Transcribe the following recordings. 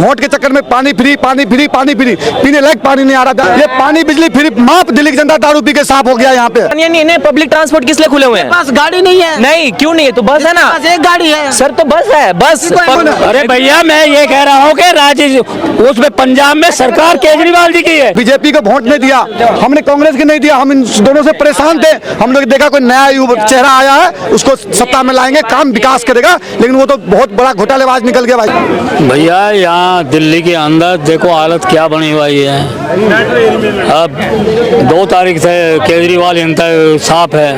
Vote के चक्कर में पानी फ्री पीने लायक पानी नहीं आ रहा था। ये पानी बिजली फ्री माफ दिल्ली की जनता दारू पी के साफ हो गया यहाँ पे। नहीं, पब्लिक ट्रांसपोर्ट किस लिए खुले हुए हैं? पास गाड़ी नहीं है। नहीं, क्यों नहीं है? तो बस है ना, एक गाड़ी है सर। तो बस है, बस। अरे भैया मैं ये कह रहा हूँ कि राज्य उसमें पंजाब में सरकार केजरीवाल जी की है। बीजेपी को वोट नहीं दिया, हमने कांग्रेस की नहीं दिया, हम इन दोनों से परेशान थे। हम लोग देखा कोई नया चेहरा आया है, उसको सत्ता में लाएंगे, काम विकास करेगा, लेकिन वो तो बहुत बड़ा घोटालेबाज निकल गया भाई। भैया यहाँ दिल्ली के अंदर देखो हालत क्या बनी हुई है। अब 2 तारीख से केजरीवाल जनता साफ है,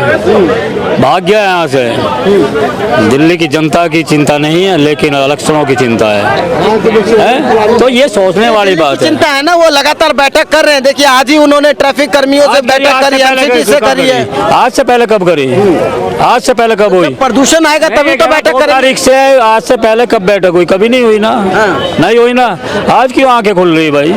भाग गया यहाँ से। दिल्ली की जनता की चिंता नहीं है, लेकिन इलेक्शनों की चिंता है? तो ये सोचने वाली बात है। चिंता है ना, वो लगातार बैठक कर रहे हैं। देखिए आज ही उन्होंने ट्रैफिक कर्मियों से बैठक करी, एमसीडी से करी है। आज से पहले कब करी? आज से पहले कब हुई? प्रदूषण आएगा तभी तो बैठक करेंगे। तारीख से आज से पहले कब बैठक हुई? कभी नहीं हुई ना। नहीं हुई ना। आज क्यों आंखें खुल रही भाई?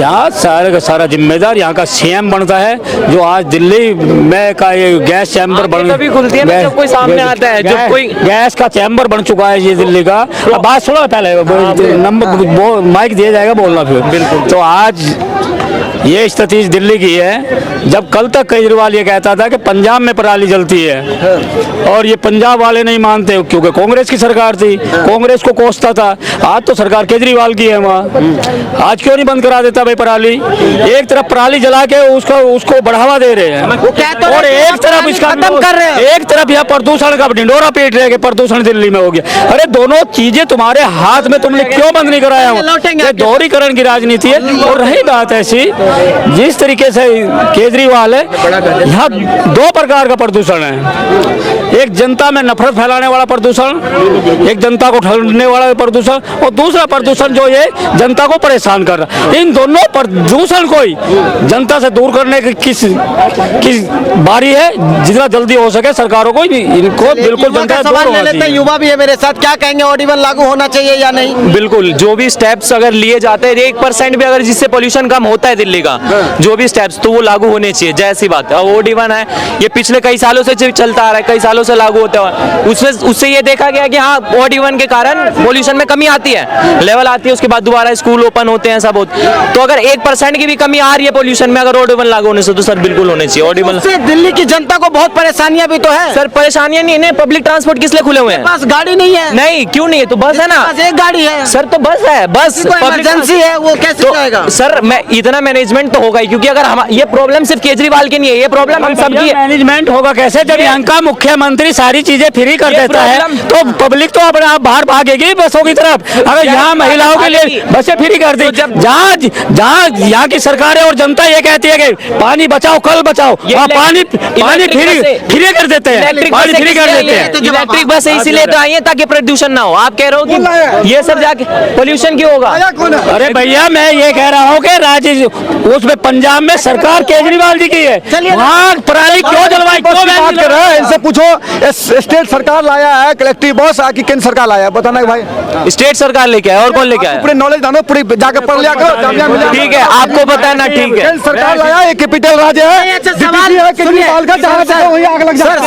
यहाँ सारे का सारा जिम्मेदार यहाँ का सीएम बनता है, जो आज दिल्ली में का ये गैस चैम्बर कभी खुलती है ना जब कोई सामने आता है, जब कोई गैस का चैम्बर बन चुका है ये दिल्ली का। अब बात सुनो पहले, नंबर माइक दिया जाएगा, बोलना फिर। बिल्कुल। तो आज ये स्थिति दिल्ली की है। जब कल तक केजरीवाल ये कहता था कि पंजाब में पराली जलती है, और ये पंजाब वाले नहीं मानते क्योंकि कांग्रेस की सरकार थी, कांग्रेस को कोसता था। आज तो सरकार केजरीवाल की है वहाँ, आज क्यों नहीं बंद करा देता भाई पराली? एक तरफ पराली जला के उसको बढ़ावा दे रहे हैं, और एक तरफ इसका खत्म कर रहे हैं। एक तरफ यह प्रदूषण का ढिंडोरा पीट रहे हैं कि प्रदूषण दिल्ली में हो गया। अरे दोनों चीजें तुम्हारे हाथ में, तुमने क्यों बंद नहीं कराया? ये दोहरीकरण की राजनीति है। और रही बात ऐसी, जिस तरीके से केजरीवाल है, यहाँ 2 प्रकार का प्रदूषण है। एक जनता में नफरत फैलाने वाला प्रदूषण, एक जनता को ठगने वाला प्रदूषण, और दूसरा प्रदूषण जो ये जनता को परेशान कर रहा है। इन दोनों प्रदूषण को ही जनता से दूर करने की किस बारी है। जितना जल्दी हो सके सरकारों को इनको बिल्कुल जनता सवाल ले लेते हैं। युवा भी है मेरे साथ, क्या कहेंगे, ऑडिबल लागू होना चाहिए या नहीं? बिल्कुल, जो भी स्टेप्स अगर लिए जाते हैं, 1% भी अगर जिससे पोल्यूशन कम होता है दिल्ली का, जो भी स्टेप्स, तो वो लागू होने चाहिए। जैसी बात है, OD1 है, ये पिछले कई सालों से चलता आ रहा है, कई सालों से लागू होता है। उससे ये देखा गया कि हाँ, OD1 के कारण पोल्यूशन में कमी आती है, लेवल आती है, उसके बाद दोबारा स्कूल ओपन होते हैं, सब होते। तो अगर 1% की भी कमी आ रही है पोल्यूशन में अगर OD1 लागू होने से, तो सर बिल्कुल होने चाहिए OD1 से। दिल्ली की जनता को बहुत परेशानियां भी तो है सर। परेशानियां नहीं है, पब्लिक ट्रांसपोर्ट किस लिए खुले हुए हैं? पास गाड़ी नहीं है। नहीं, क्यों नहीं है? तो बस है ना, एक गाड़ी है सर। तो बस है, बस। इमरजेंसी है, वो कैसे जाएगा? सर मैं इतना मैनेजमेंट तो होगा ही, क्योंकि अगर हम ये प्रॉब्लम सिर्फ केजरीवाल की नहीं है, ये प्रॉब्लम हम सबकी है। मैनेजमेंट होगा कैसे जब यहाँ का मुख्यमंत्री सारी चीजें फ्री कर देता है? तो पब्लिक तो अपने आप बाहर भागेगी बसों की तरफ। अगर यहाँ महिलाओं के लिए बसें फ्री कर दी, जहाँ यहाँ की सरकार है और जनता ये कहती है कि पानी बचाओ कल बचाओ, पानी फ्री कर देते हैं, पानी फ्री कर देते हैं। इलेक्ट्रिक बस इसीलिए तो आई है ताकि प्रदूषण ना हो। आप कह रहे हो कि ये सब जाके पोल्यूशन क्यों होगा? अरे भैया मैं ये कह रहा हूँ कि राज्य उसमें पंजाब में सरकार केजरीवाल जी की है, वहाँ पराली क्यों जलवाई, क्यों बात कर रहे हैं? इनसे पूछो, स्टेट सरकार लाया है कलेक्टिव बस कि केंद्र सरकार लाया है? बताना भाई। स्टेट सरकार लेके आया, और कौन लेके आया? पूरे नॉलेज जानो, पूरी जाकर पढ़ लिया करो। ठीक है, आपको पता है ना, ठीक है। केंद्र सरकार लाया है, कैपिटल राज्य है,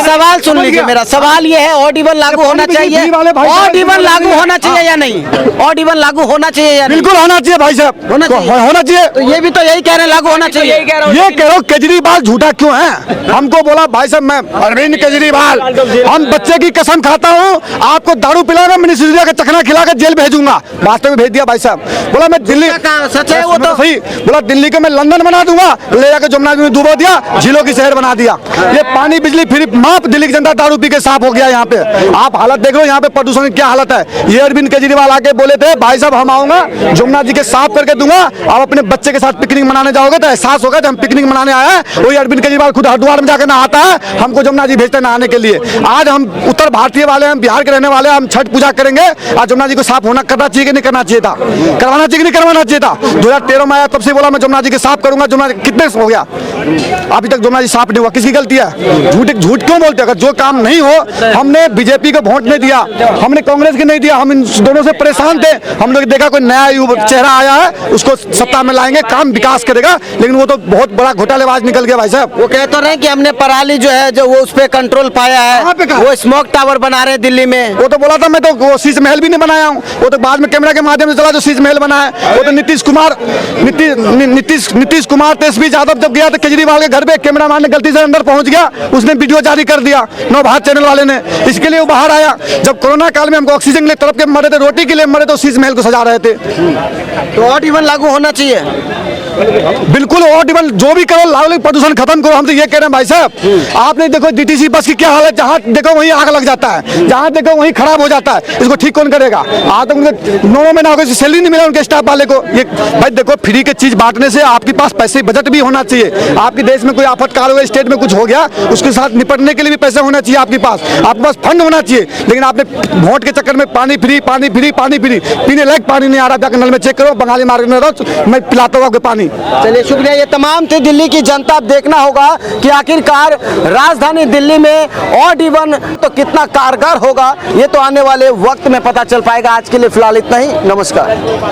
सवाल सुन लीजिए। मेरा सवाल ये है, OD1 लागू होना चाहिए, OD1 लागू होना चाहिए या नहीं? OD1 लागू होना चाहिए या नहीं? बिल्कुल होना चाहिए भाई साहब, होना चाहिए। तो ये भी तो यही कह रहे हैं, लागू होना चाहिए। ये कह रहा हूँ केजरीवाल झूठा क्यों है? हमको बोला भाई साहब, मैं अरविंद केजरीवाल, हम बच्चे की कसम खाता हूँ, आपको दारू पिलाकर मैंने सिंधिया का चखना खिलाकर जेल भेजूंगा। वास्तव में भेज दिया भाई साहब। बोला मैं दिल्ली, सच है वो तो सही बोला, दिल्ली को मैं लंदन बना दूंगा, ले जाकर जमुना में डुबो दिया, झीलों की शहर बना दिया। ये पानी बिजली फ्री माफ दिल्ली की जनता दारू पी के साफ हो गया यहाँ पे। आप हालत देख लो यहाँ पे, प्रदूषण की क्या हालत है। ये अरविंद केजरीवाल आके बोले थे भाई साहब हम आऊंगा जमुना जी के साफ करके दूंगा, आप अपने बच्चे के साथ पिकनिक मनाने जाओगे तो एहसास होगा कि हम पिकनिक मनाने आए हैं। वही अरविंद केजरीवाल खुद हरिद्वार में जाकर नहाता है, हमको जमुना जी भेजते हैं नहाने के लिए। आज हम उत्तर भारतीय वाले, हम बिहार के रहने वाले, हम छठ पूजा करेंगे, आज जमुना जी को साफ होना करना चाहिए कि नहीं करना चाहिए था? करवाना चाहिए कि नहीं करवाना चाहिए था? 2013 में आया तब से बोला मैं जमुना जी के साफ करूंगा। जमुना जी कितने हो गया अभी तक जमुना जी साफ नहीं हुआ? किसकी गलती है? झूठ क्यों बोलते? अगर जो काम नहीं हो, हमने बीजेपी को वोट नहीं दिया, हमने कांग्रेस की नहीं दिया, हम इन दोनों से परेशान थे। हम लोग देखा कोई नया चेहरा आया है, उसको सत्ता में लाएंगे, काम विकास करेगा, लेकिन वो तो बहुत बड़ा घोटालेबाज निकल गया भाई साहब। वो कह तो रहे हैं कि हमने पराली जो है जो वो उस पे कंट्रोल पाया कहाँ पे है, कहा? वो स्मोक टावर बना रहे हैं दिल्ली में। वो तो बोला था मैं तो वो शीश महल भी नहीं बनाया हूँ, वो तो बाद में कैमरा के माध्यम से चला जो शीश महल बना है। वो तो नीतीश कुमार तेजस्वी यादव जब गया तो केजरीवाल के घर पे कैमरा मैन ने गलती से अंदर पहुंच गया, उसने वीडियो जारी कर दिया नव भारत चैनल वाले ने, इसके लिए वो बाहर आया। जब कोरोना काल में हमको ऑक्सीजन के लिए तड़प के मरे थे, रोटी के लिए मरे तो शीश महल को सजा रहे थे। तो ऑड इवन लागू होना चाहिए। बिल्कुल ऑड इवन जो भी करो, लाओ प्रदूषण खत्म करो, हम तो ये कह रहे हैं भाई साहब। आपने देखो डीटीसी बस की क्या हालत, जहाँ देखो वहीं आग लग जाता है, जहाँ देखो वहीं खराब हो जाता है। इसको ठीक कौन करेगा? आज तक उनके 9 महीना हो गए, सैलरी नहीं मिला उनके स्टाफ वाले को। ये भाई देखो, फ्री की चीज बांटने से आपके पास पैसे बजट भी होना चाहिए। आपके देश में कोई आफतकाल हुआ, स्टेट में कुछ हो गया, उसके साथ निपटने के लिए भी पैसे होना चाहिए आपके पास फंड होना चाहिए। लेकिन आपने वोट के चक्कर में पानी फ्री, पानी फ्री, पानी फ्री, पीने लायक पानी नहीं आ रहा। जाकर नल में चेक करो, बंगाली मार्केट में रहो, मैं पिलाता हूँ आपको पानी। चलिए शुक्रिया। ये तमाम थे दिल्ली की जनता। अब देखना होगा कि आखिरकार राजधानी दिल्ली में ऑड इवन तो कितना कारगर होगा, ये तो आने वाले वक्त में पता चल पाएगा। आज के लिए फिलहाल इतना ही, नमस्कार।